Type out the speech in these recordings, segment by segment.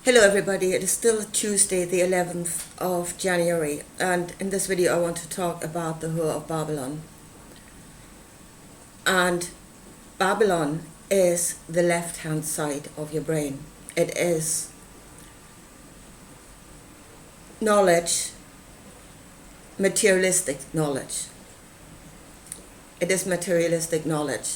Hello everybody, it is still Tuesday the 11th of January, and in this video I want to talk about the Hure of Babylon. And Babylon is the left hand side of your brain. It is knowledge, materialistic knowledge. It is materialistic knowledge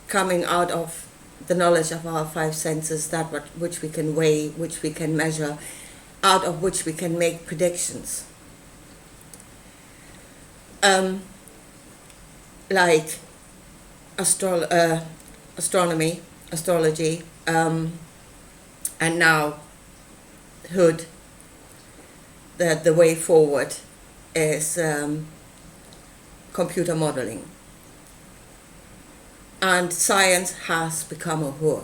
coming out of the knowledge of our five senses, that which we can weigh, which we can measure, out of which we can make predictions. Like astronomy, astrology, and now Hure, the way forward is computer modeling. And science has become a Hure,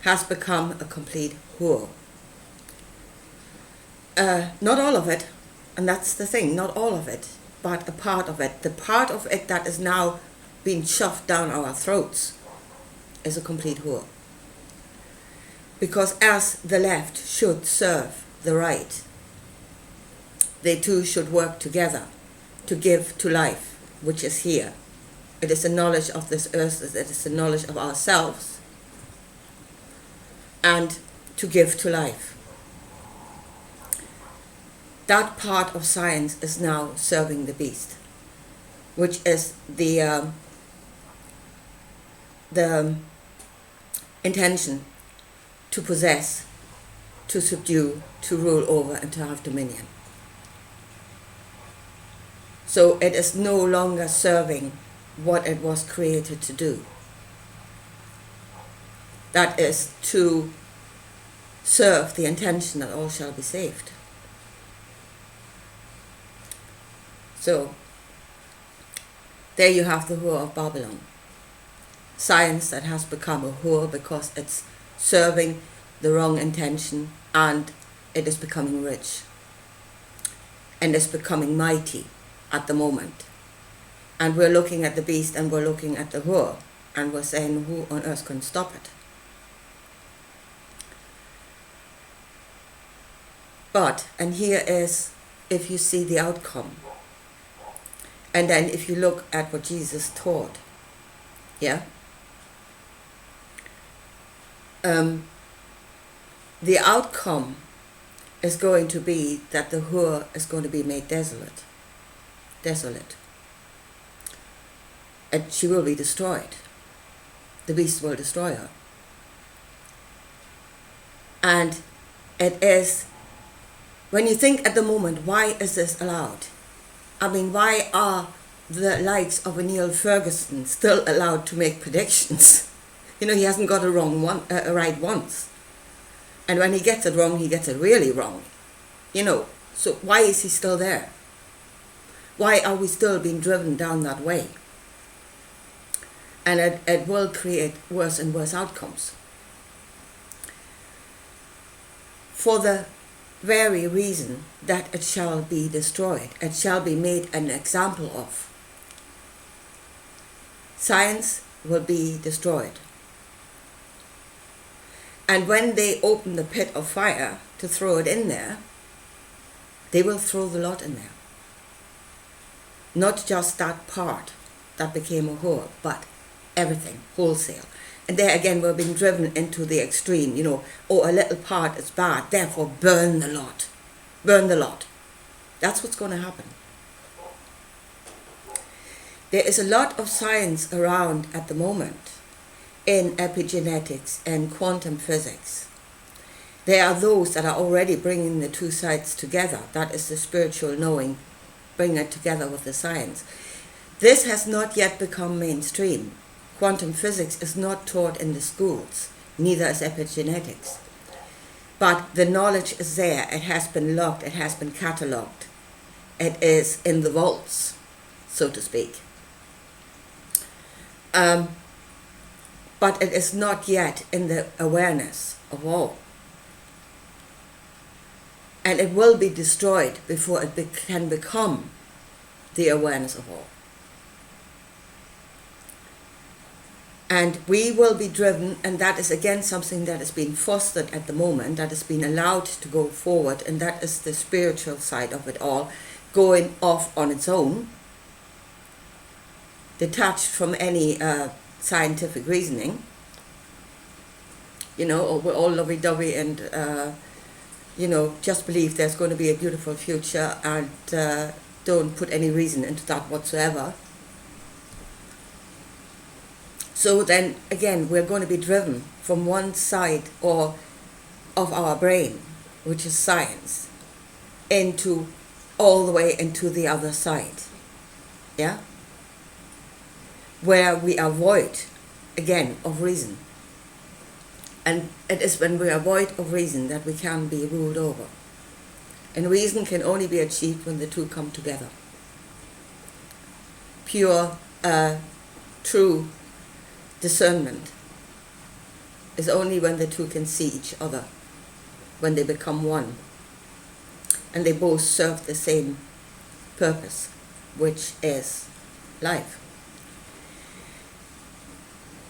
has become a complete Hure. Not all of it, and that's the thing, not all of it, but a part of it. The part of it that is now being shoved down our throats is a complete Hure. Because as the left should serve the right, they two should work together to give to life, which is here. It is the knowledge of this earth, it is the knowledge of ourselves, and to give to life. That part of science is now serving the beast, which is the intention to possess, to subdue, to rule over, and to have dominion. So it is no longer serving what it was created to do. That is to serve the intention that all shall be saved. So there you have the Hure of Babylon. Science that has become a Hure because it's serving the wrong intention, and it is becoming rich and is becoming mighty at the moment. And we're looking at the beast and we're looking at the Hure, and we're saying, who on earth can stop it? But, and here is, if you see the outcome, and then if you look at what Jesus taught, yeah? The outcome is going to be that the Hure is going to be made desolate. And she will be destroyed. The beast will destroy her. And it is, when you think at the moment, why is this allowed? I mean, why are the likes of a Neil Ferguson still allowed to make predictions? You know, he hasn't got it right once. And when he gets it wrong, he gets it really wrong. You know, so why is he still there? Why are we still being driven down that way? And it will create worse and worse outcomes. For the very reason that it shall be destroyed, it shall be made an example of. Science will be destroyed. And when they open the pit of fire to throw it in there, they will throw the lot in there. Not just that part that became a Hure, but everything, wholesale. And there again, we're being driven into the extreme, you know, oh, a little part is bad, therefore burn the lot. Burn the lot. That's what's going to happen. There is a lot of science around at the moment in epigenetics and quantum physics. There are those that are already bringing the two sides together. That is the spiritual knowing, bringing it together with the science. This has not yet become mainstream. Quantum physics is not taught in the schools, neither is epigenetics. But the knowledge is there, it has been logged, it has been catalogued. It is in the vaults, so to speak. But it is not yet in the awareness of all. And it will be destroyed before it can become the awareness of all. And we will be driven, and that is again something that is being fostered at the moment, that is being allowed to go forward, and that is the spiritual side of it all, going off on its own, detached from any scientific reasoning, or we're all lovey-dovey and, just believe there's going to be a beautiful future and don't put any reason into that whatsoever. So then, again, we're going to be driven from one side of our brain, which is science, all the way into the other side, yeah? Where we are void, again, of reason. And it is when we are void of reason that we can be ruled over. And reason can only be achieved when the two come together. Pure, true discernment is only when the two can see each other, when they become one, and they both serve the same purpose, which is life.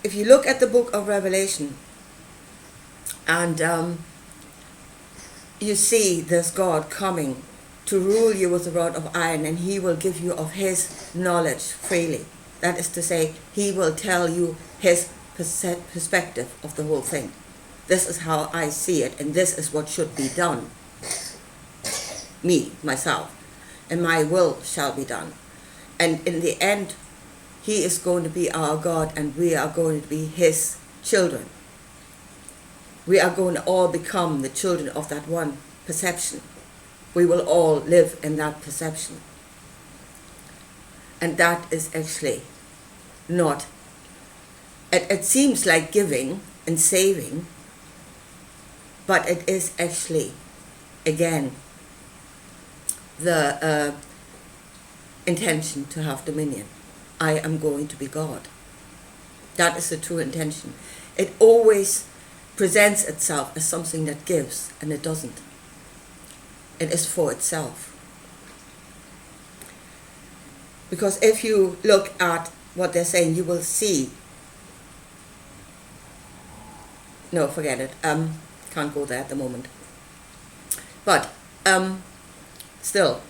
If you look at the book of Revelation, and you see this God coming to rule you with a rod of iron, and he will give you of his knowledge freely. That is to say, he will tell you his perspective of the whole thing. This is how I see it, and this is what should be done. Me, myself, and my will shall be done. And in the end, he is going to be our God, and we are going to be his children. We are going to all become the children of that one perception. We will all live in that perception. And that is actually not, it seems like giving and saving, but it is actually, again, the intention to have dominion. I am going to be God. That is the true intention. It always presents itself as something that gives, and it doesn't. It is for itself. Because if you look at what they're saying, you will see. No, forget it. Can't go there at the moment. But still.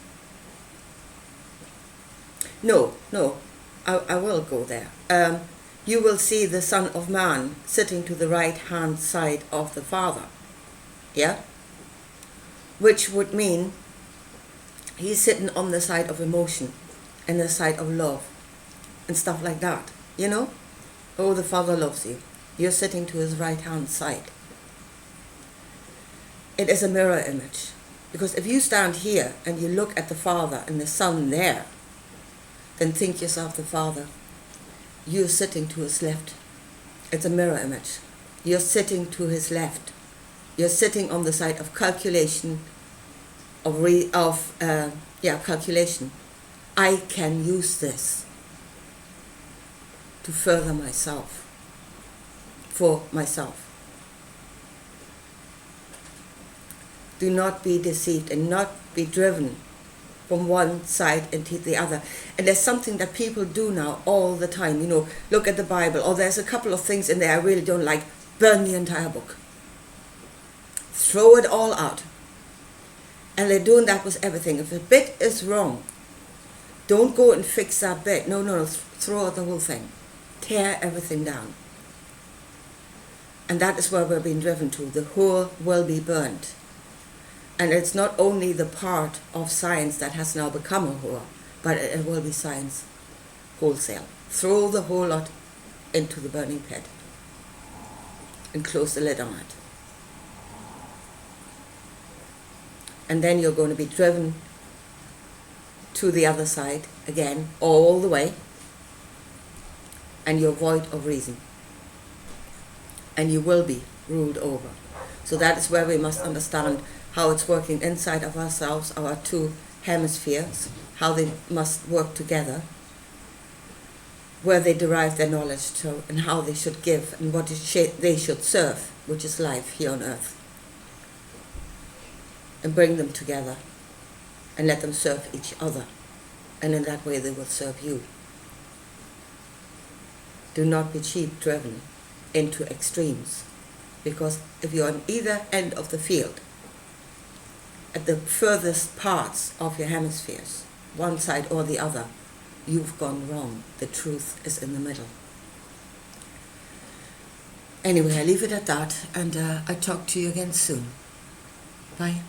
No, I will go there. You will see the Son of Man sitting to the right-hand side of the Father. Yeah? Which would mean he's sitting on the side of emotion and the side of love and stuff like that. Oh, the Father loves you. You're sitting to his right-hand side. It is a mirror image. Because if you stand here and you look at the Father and the Son there, then think yourself the Father. You're sitting to his left. It's a mirror image. You're sitting to his left. You're sitting on the side of calculation, calculation. I can use this to further myself, for myself. Do not be deceived and not be driven from one side into the other. And there's something that people do now all the time. Look at the Bible, or there's a couple of things in there I really don't like. Burn the entire book. Throw it all out. And they're doing that with everything. If a bit is wrong, don't go and fix that bit. No, throw out the whole thing. Tear everything down. And that is where we're being driven to. The Hure will be burnt. And it's not only the part of science that has now become a Hure, but it will be science wholesale. Throw the whole lot into the burning pit and close the lid on it. And then you're going to be driven to the other side again, all the way, and you're void of reason. And you will be ruled over. So that is where we must understand how it's working inside of ourselves, our two hemispheres, how they must work together, where they derive their knowledge to, and how they should give, and what they should serve, which is life here on earth. And bring them together, and let them serve each other, and in that way they will serve you. Do not be cheap driven into extremes, because if you're on either end of the field, at the furthest parts of your hemispheres, one side or the other, you've gone wrong. The truth is in the middle. Anyway, I leave it at that, and I talk to you again soon. Bye.